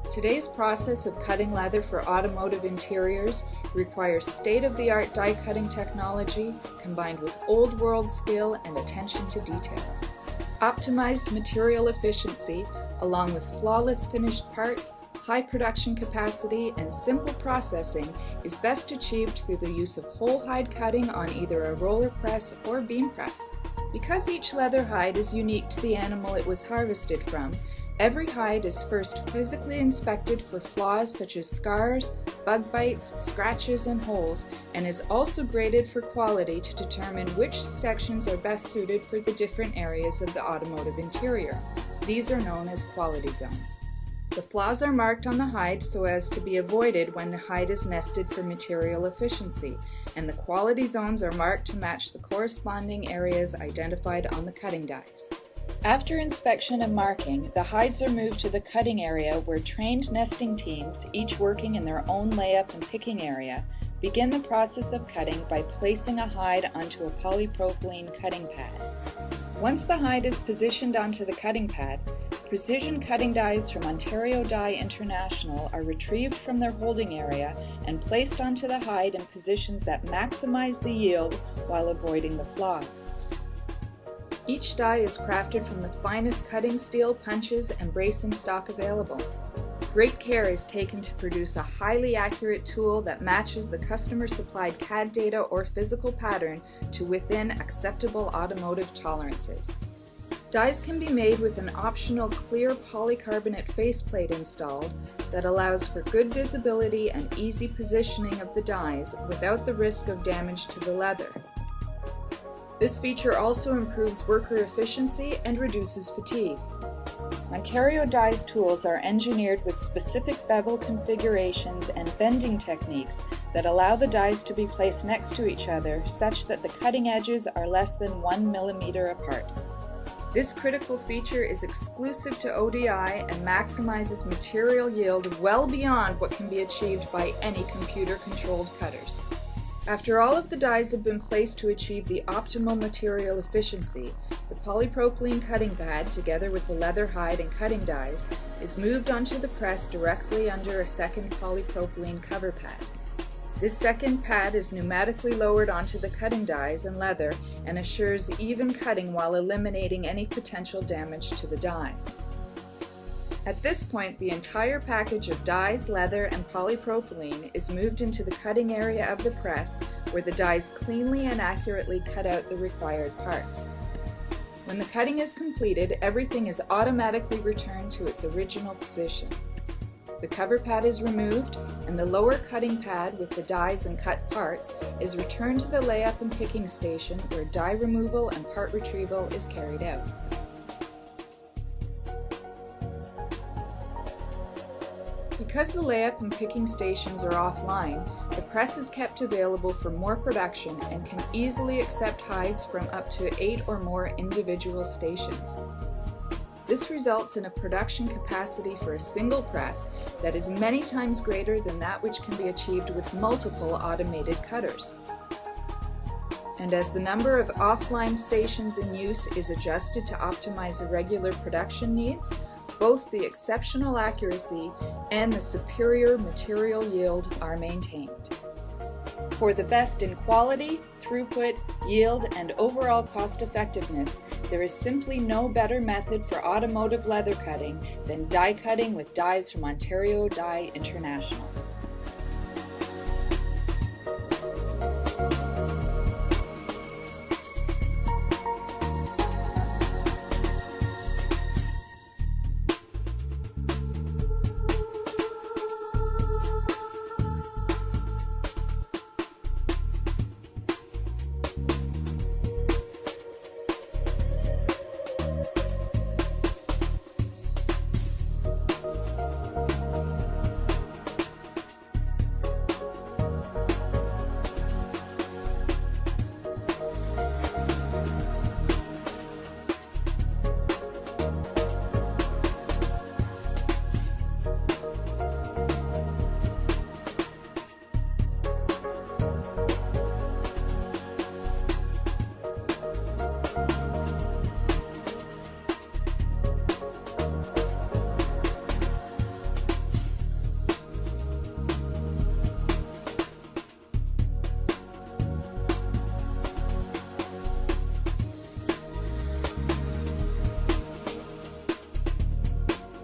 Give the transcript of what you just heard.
Today's process of cutting leather for automotive interiors requires state-of-the-art die cutting technology combined with old-world skill and attention to detail. Optimized material efficiency, along with flawless finished parts, high production capacity, and simple processing is best achieved through the use of whole hide cutting on either a roller press or beam press. Because each leather hide is unique to the animal it was harvested from, every hide is first physically inspected for flaws such as scars, bug bites, scratches, and holes, and is also graded for quality to determine which sections are best suited for the different areas of the automotive interior. These are known as quality zones. The flaws are marked on the hide so as to be avoided when the hide is nested for material efficiency, and the quality zones are marked to match the corresponding areas identified on the cutting dies. After inspection and marking, the hides are moved to the cutting area where trained nesting teams, each working in their own layup and picking area, begin the process of cutting by placing a hide onto a polypropylene cutting pad. Once the hide is positioned onto the cutting pad, precision cutting dies from Ontario Die International are retrieved from their holding area and placed onto the hide in positions that maximize the yield while avoiding the flaws. Each die is crafted from the finest cutting steel, punches, and bracing stock available. Great care is taken to produce a highly accurate tool that matches the customer-supplied CAD data or physical pattern to within acceptable automotive tolerances. Dies can be made with an optional clear polycarbonate faceplate installed that allows for good visibility and easy positioning of the dies without the risk of damage to the leather. This feature also improves worker efficiency and reduces fatigue. Ontario Die's tools are engineered with specific bevel configurations and bending techniques that allow the dies to be placed next to each other such that the cutting edges are less than 1 millimeter apart. This critical feature is exclusive to ODI and maximizes material yield well beyond what can be achieved by any computer-controlled cutters. After all of the dies have been placed to achieve the optimal material efficiency, the polypropylene cutting pad, together with the leather hide and cutting dies, is moved onto the press directly under a second polypropylene cover pad. This second pad is pneumatically lowered onto the cutting dies and leather and assures even cutting while eliminating any potential damage to the die. At this point, the entire package of dies, leather, and polypropylene is moved into the cutting area of the press, where the dies cleanly and accurately cut out the required parts. When the cutting is completed, everything is automatically returned to its original position. The cover pad is removed, and the lower cutting pad with the dies and cut parts is returned to the layup and picking station, where die removal and part retrieval is carried out. Because the layup and picking stations are offline, the press is kept available for more production and can easily accept hides from up to 8 or more individual stations. This results in a production capacity for a single press that is many times greater than that which can be achieved with multiple automated cutters. And as the number of offline stations in use is adjusted to optimize irregular production needs, both the exceptional accuracy and the superior material yield are maintained. For the best in quality, throughput, yield, and overall cost effectiveness, there is simply no better method for automotive leather cutting than die cutting with dies from Ontario Die International.